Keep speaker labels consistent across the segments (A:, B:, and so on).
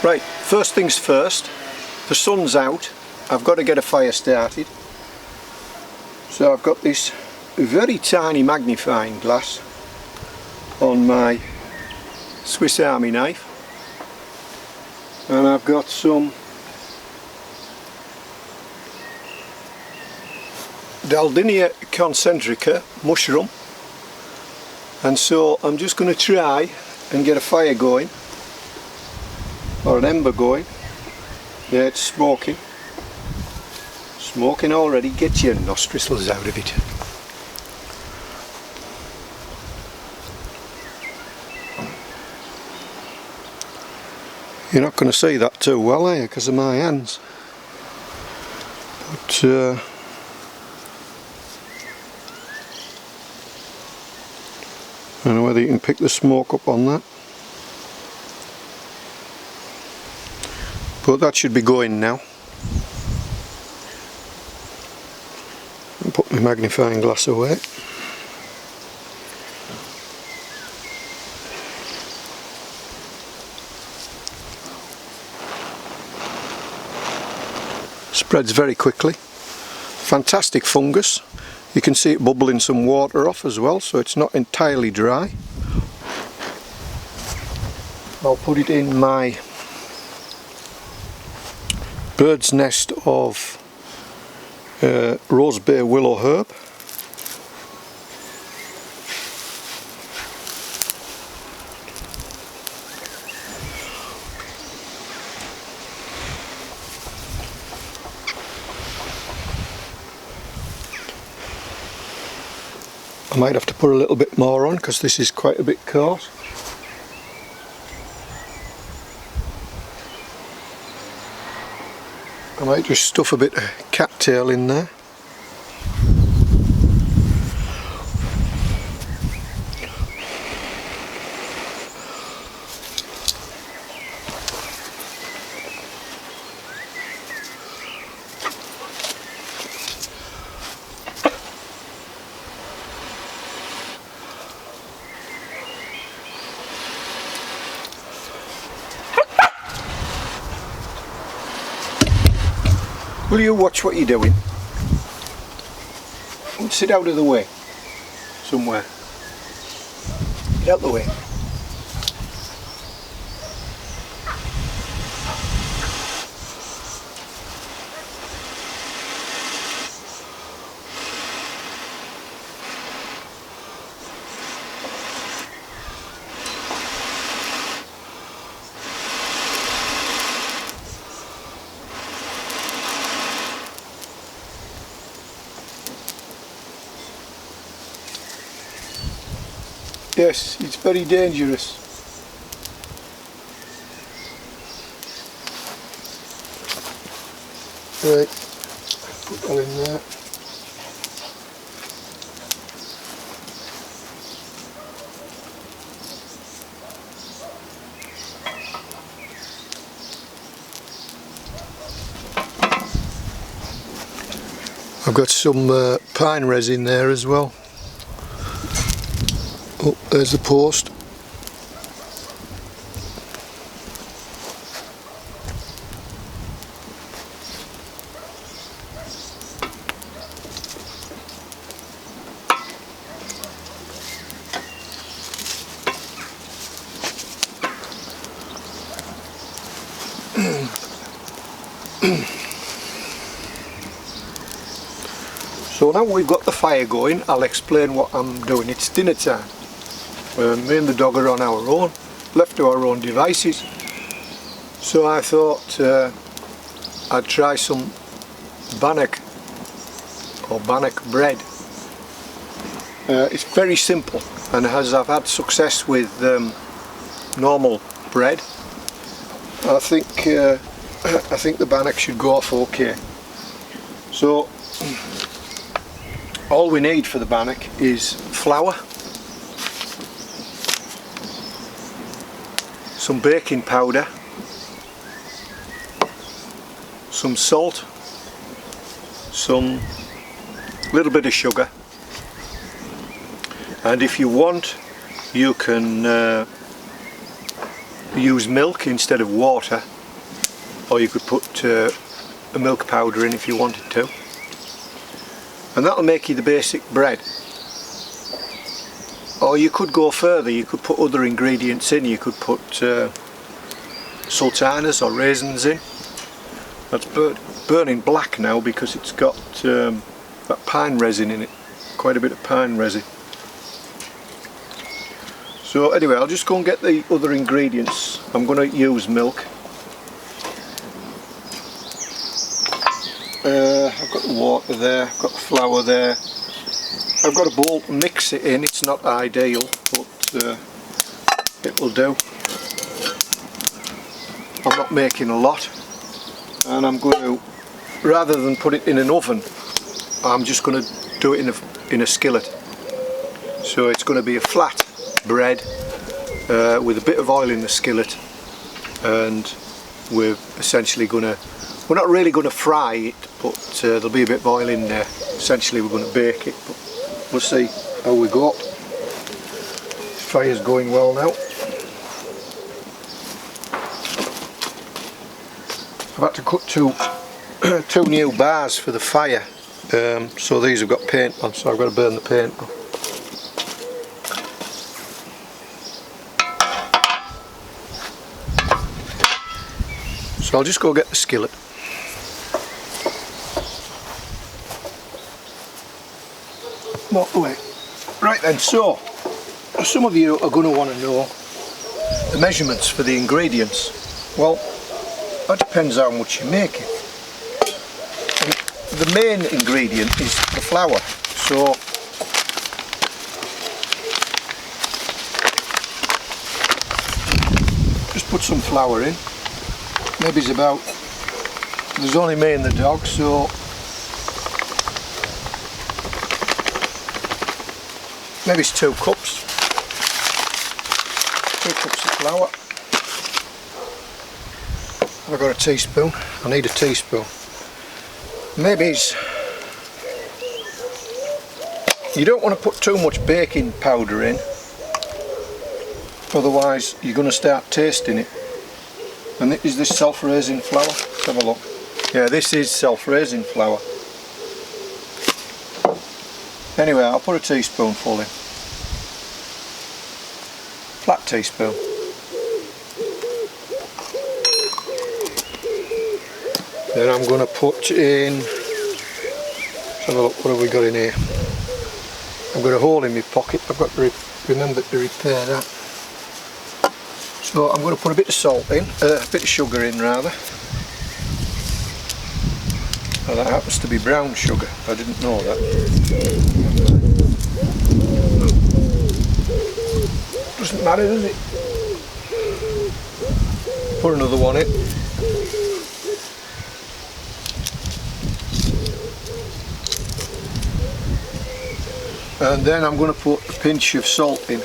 A: Right, first things first, the sun's out, I've got to get a fire started. So I've got this very tiny magnifying glass on my Swiss Army knife, and I've got some Daldinia concentrica mushroom, and so I'm just going to try and get a fire going, or an ember going. Yeah, it's smoking. Smoking already. Get your nostrils out of it. You're not going to see that too well, are you, because of my hands? But I don't know whether you can pick the smoke up on that. But that should be going now. I'll put my magnifying glass away. Spreads very quickly. Fantastic fungus. You can see it bubbling some water off as well, so it's not entirely dry. I'll put it in my bird's nest of rosebay willow herb. I might have to put a little bit more on because this is quite a bit coarse. I might just stuff a bit of cattail in there. Will you watch what you're doing? Sit out of the way somewhere. Get out the way. Yes, it's very dangerous. Right, put that in there. I've got some pine resin there as well. Oh, there's the post. So now we've got the fire going, I'll explain what I'm doing. It's dinner time. Me and the dog are on our own, left to our own devices. So I thought I'd try some Bannock or Bannock bread. It's very simple, and as I've had success with normal bread, I think the Bannock should go off okay. So all we need for the Bannock is flour, some baking powder, some salt, some little bit of sugar, and if you want you can use milk instead of water, or you could put a milk powder in if you wanted to, and that'll make you the basic bread. Or you could go further, you could put other ingredients in. You could put sultanas or raisins in. That's burning black now because it's got that pine resin in it, quite a bit of pine resin. So anyway, I'll just go and get the other ingredients. I'm going to use milk. I've got the water there, I've got the flour there. I've got a bowl to mix it in. It's not ideal, but it will do. I'm not making a lot, and I'm going to, rather than put it in an oven, I'm just going to do it in a skillet. So it's going to be a flat bread with a bit of oil in the skillet, and we're essentially going to, we're not really going to fry it, but there'll be a bit of oil in there. Essentially we're going to bake it, but we'll see how we go. Fire's going well now. I've had to cut two new bars for the fire, so these have got paint on, so I've got to burn the paint off. So I'll just go get the skillet. Walk away. Right then, so some of you are going to want to know the measurements for the ingredients. Well, that depends how much you make it. And the main ingredient is the flour, so just put some flour in. Maybe it's about, there's only me and the dog, so maybe it's 2 cups. 2 cups of flour. I've got a teaspoon. I need a teaspoon. Maybe it's, you don't want to put too much baking powder in, otherwise you're going to start tasting it. And is this self-raising flour? Let's have a look. Yeah, this is self-raising flour. Anyway, I'll put a teaspoonful in. Flat teaspoon. Then I'm going to put in, let's have a look, what have we got in here? I've got a hole in my pocket, I've got to remember to repair that. So I'm going to put a bit of salt in, a bit of sugar in rather. Oh, that happens to be brown sugar, I didn't know that. Doesn't matter, does it? Put another one in. And then I'm going to put a pinch of salt in.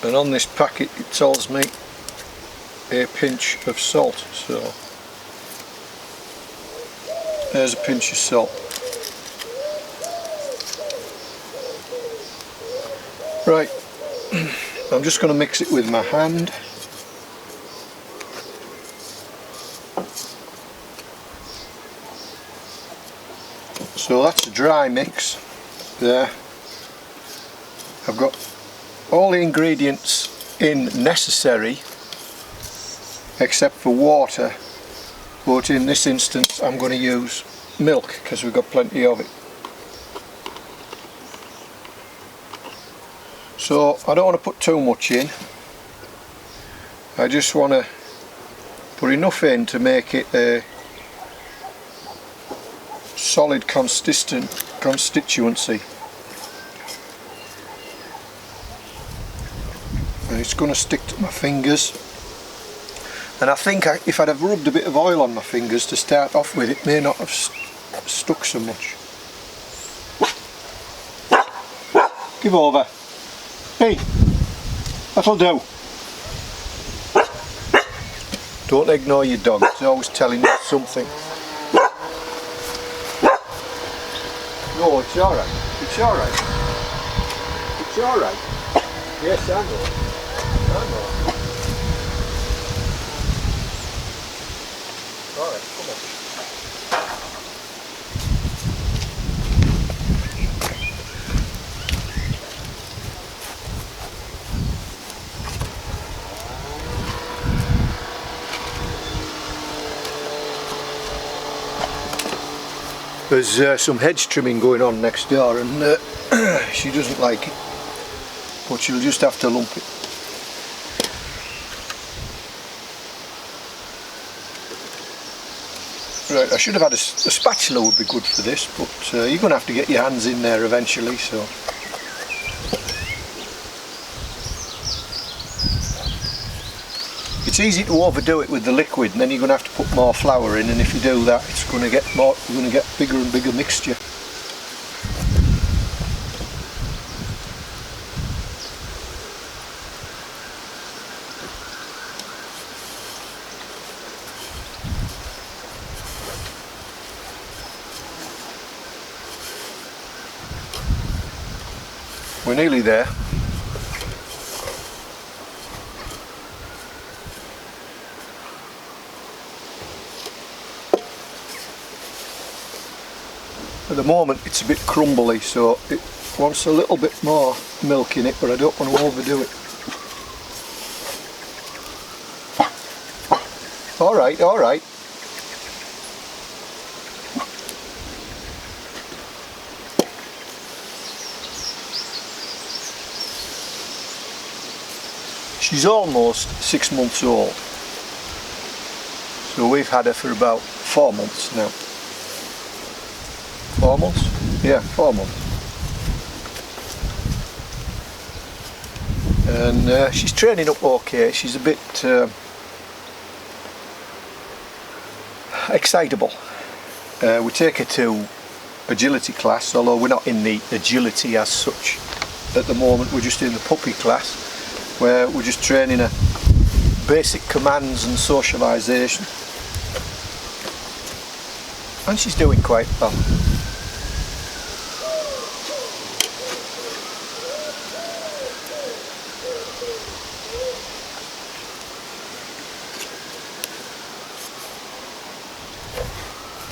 A: And on this packet it tells me a pinch of salt, so there's a pinch of salt. Right, I'm just going to mix it with my hand. So that's a dry mix there. I've got all the ingredients in necessary except for water, but in this instance I'm going to use milk because we've got plenty of it. So I don't want to put too much in, I just want to put enough in to make it a solid constituency. And it's going to stick to my fingers, and I think if I'd have rubbed a bit of oil on my fingers to start off with, it may not have stuck so much. Give over. Hey, that'll do. Don't ignore your dog, it's always telling you something. No, it's alright. It's alright. It's alright. Yes, I know. I know. Alright, come on. There's some hedge trimming going on next door, and she doesn't like it, but she'll just have to lump it. Right, I should have had a spatula would be good for this, but you're going to have to get your hands in there eventually, so. It's easy to overdo it with the liquid, and then you're going to have to put more flour in, and if you do that, it's going to get more, you're going to get bigger and bigger mixture. We're nearly there. At the moment it's a bit crumbly, so it wants a little bit more milk in it, but I don't want to overdo it. Alright, alright. She's almost 6 months old, so we've had her for about 4 months now. 4 months? Yeah, 4 months. And she's training up okay. She's a bit excitable. We take her to agility class, although we're not in the agility as such at the moment. We're just in the puppy class, where we're just training her basic commands and socialisation, and she's doing quite well.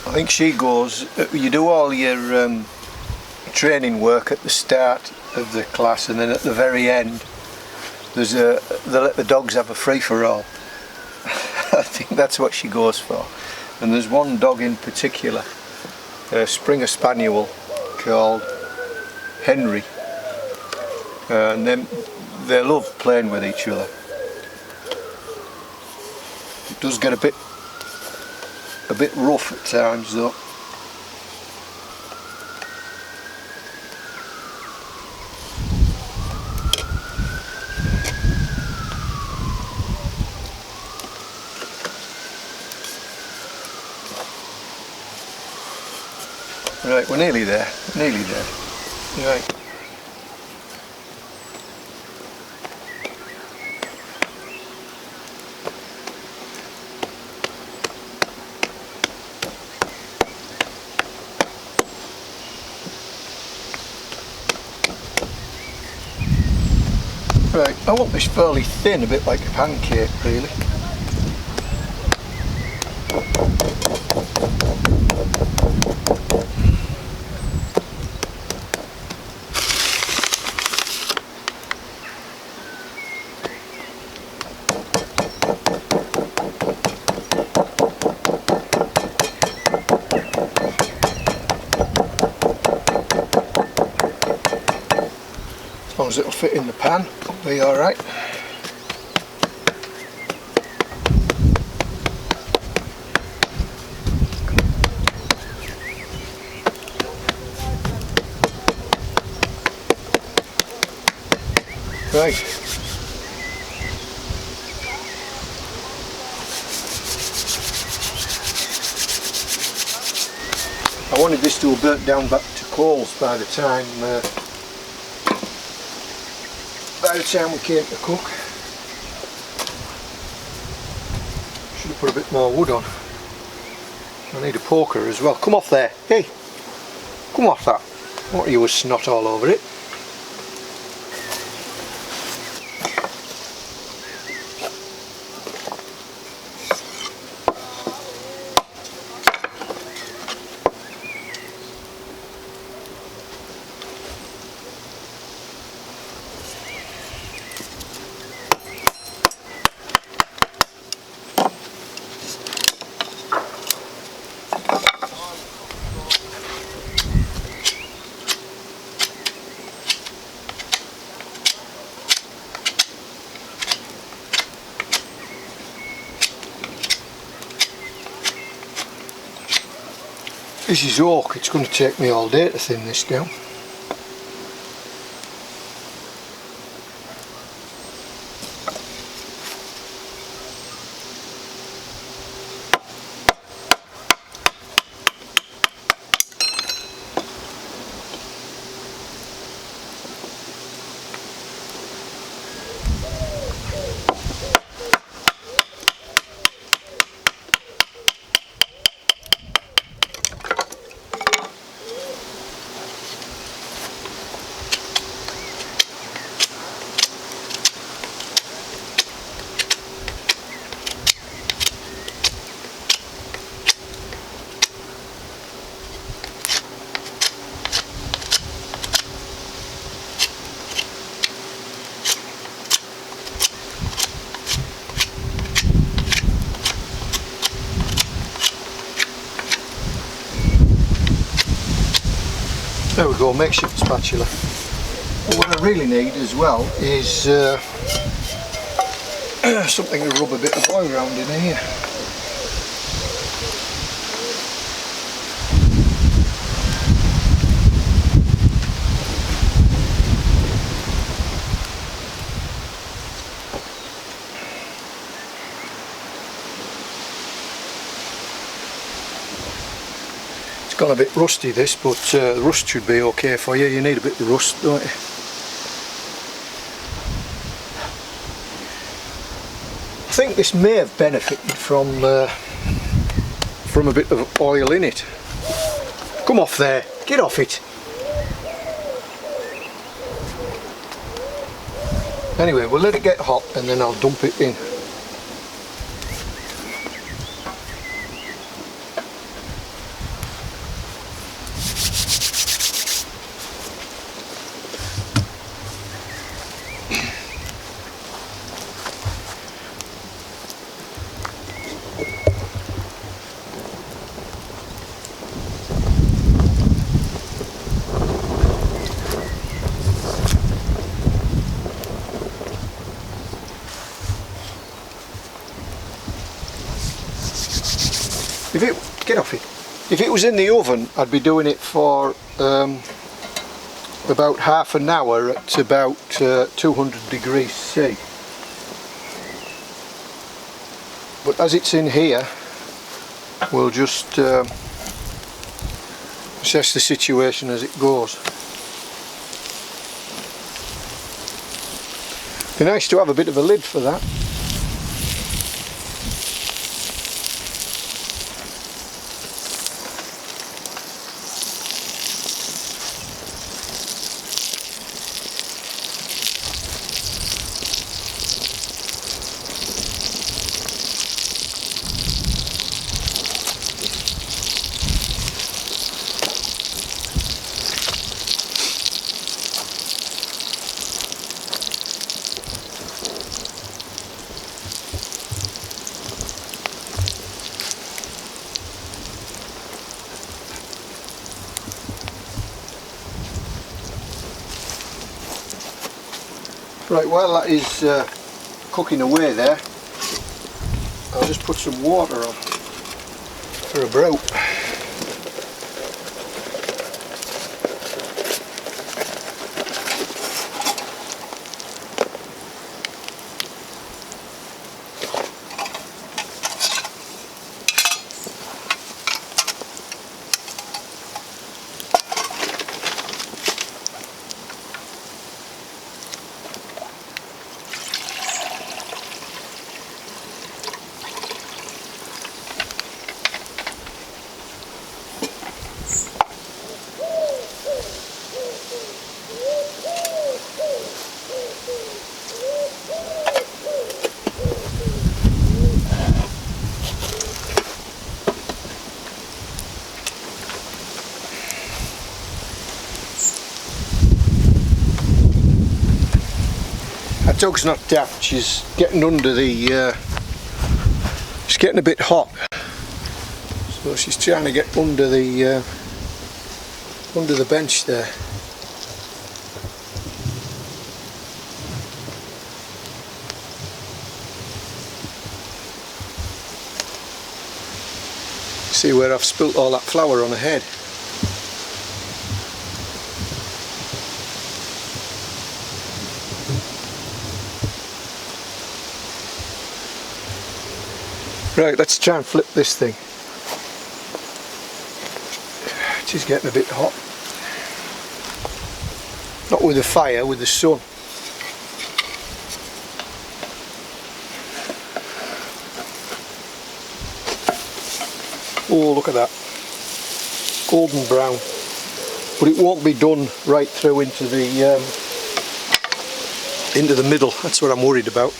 A: I think she goes, you do all your training work at the start of the class, and then at the very end they let the dogs have a free-for-all. I think that's what she goes for. And there's one dog in particular, a Springer Spaniel called Henry, and they love playing with each other. It does get a bit rough at times though. Right, we're nearly there, nearly there. Right. Right, I want this fairly thin, a bit like a pancake really. As long as it'll fit in the pan, it'll be alright. Right. I wanted this to have burnt down back to coals by the time we came to cook. Should have put a bit more wood on. I need a poker as well. Come off there. Hey! Come off that. What are you with snot all over it? This is oak, it's going to take me all day to thin this down. There we go, makeshift spatula. But what I really need as well is something to rub a bit of oil around in here. It's gone a bit rusty this, but the rust should be okay for you. You need a bit of rust, don't you? I think this may have benefited from a bit of oil in it. Come off there, get off it. Anyway, we'll let it get hot and then I'll dump it in. Get off it. If it was in the oven, I'd be doing it for about half an hour at about 200 degrees C. But as it's in here, we'll just assess the situation as it goes. Be nice to have a bit of a lid for that. Right, while that is cooking away there, I'll just put some water on for a brow. That dog's not daft, she's getting under the, she's getting a bit hot, so she's trying to get under the bench there. See where I've spilt all that flour on the head? Right, let's try and flip this thing. It is getting a bit hot. Not with the fire, with the sun. Oh, look at that. Golden brown. But it won't be done right through into the middle. That's what I'm worried about.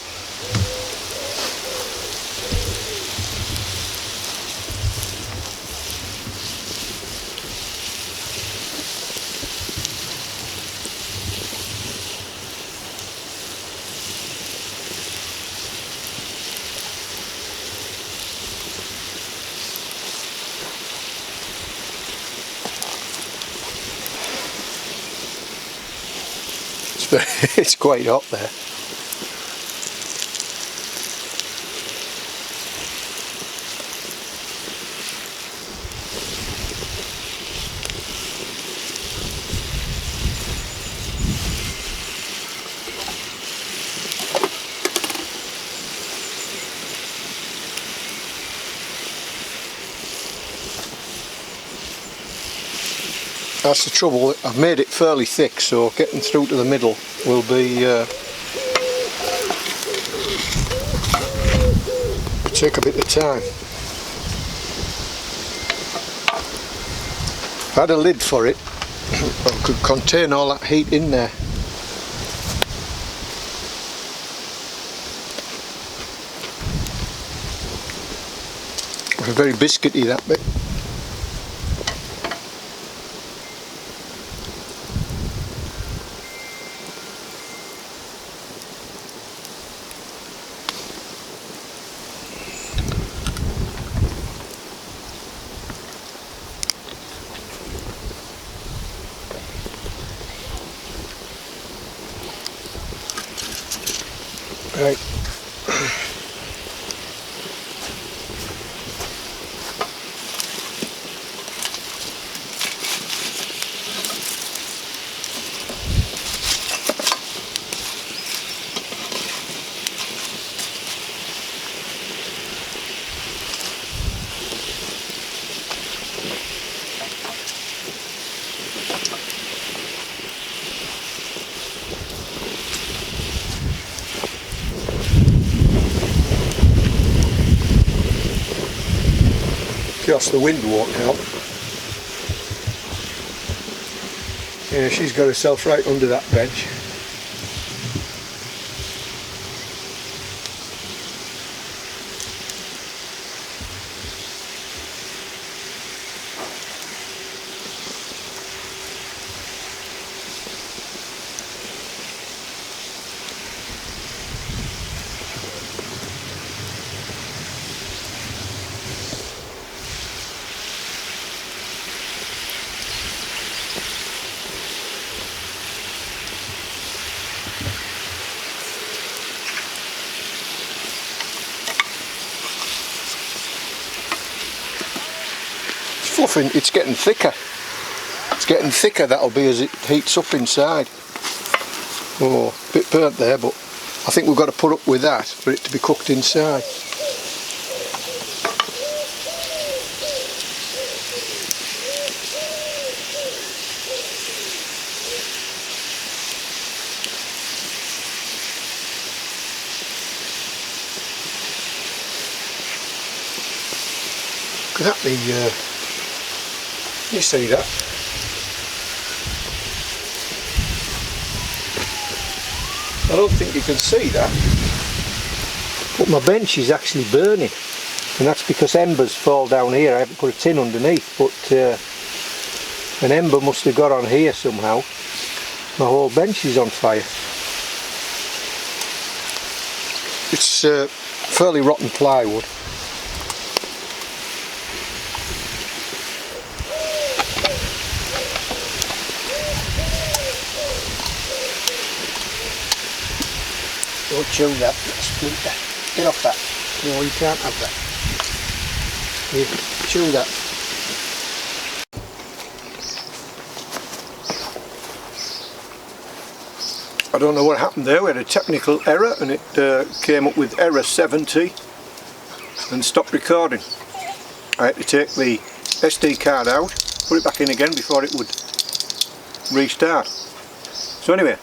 A: It's quite hot there. That's the trouble, I've made it fairly thick, so getting through to the middle will be take a bit of time. If I had a lid for it, I could contain all that heat in there. It's very biscuity, that bit. Right. Just the wind won't help. Yeah, she's got herself right under that bench. Fluffing, it's getting thicker. It's getting thicker, that'll be as it heats up inside. Oh, a bit burnt there, but I think we've got to put up with that for it to be cooked inside. Look at that, you see that? I don't think you can see that, but my bench is actually burning, and that's because embers fall down here. I haven't put a tin underneath, but an ember must have got on here somehow. My whole bench is on fire. It's fairly rotten plywood. Don't chew that, that's splinter. Get off that. No, you can't have that. You chew that. I don't know what happened there, we had a technical error and it came up with error 70 and stopped recording. I had to take the SD card out, put it back in again before it would restart. So anyway,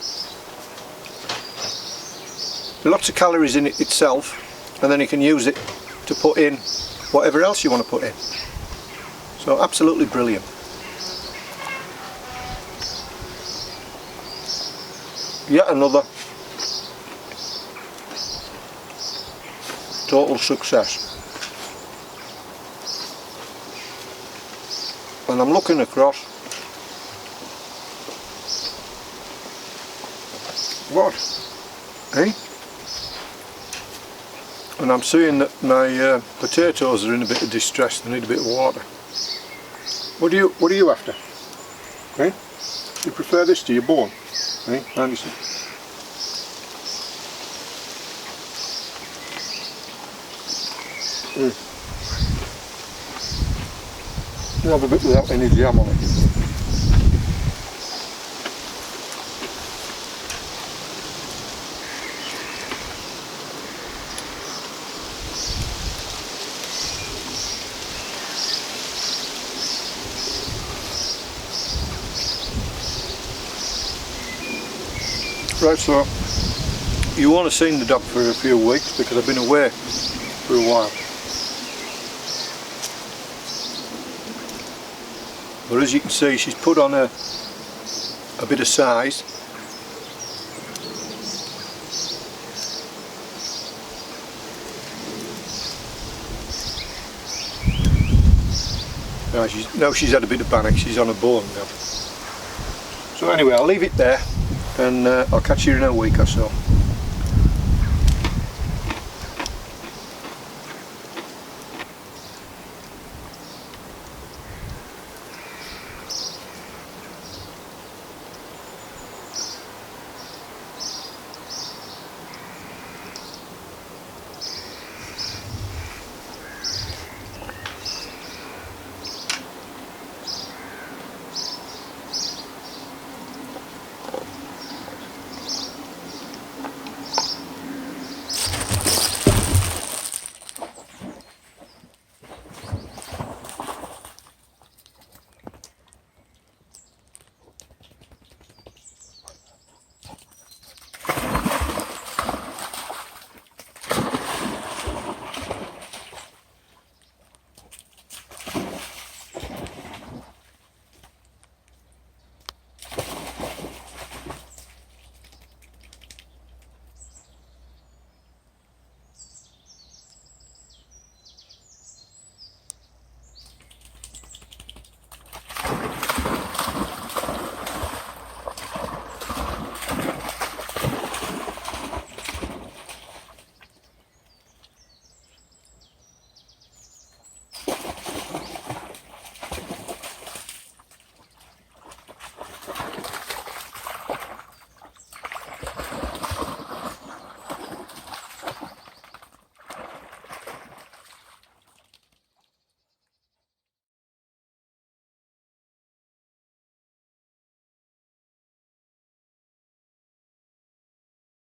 A: lots of calories in it itself, and then you can use it to put in whatever else you want to put in. So absolutely brilliant. Yet another total success. And I'm looking across. What? Eh? And I'm seeing that my potatoes are in a bit of distress. They need a bit of water. What are you after? Eh? You prefer this to your bone? Eh? Anderson? You have a bit without any jam on it. Right, so you won't have seen the dog for a few weeks because I've been away for a while. But as you can see, she's put on a bit of size. Now she's had a bit of Bannock, she's on a bone now. So anyway, I'll leave it there and I'll catch you in a week or so.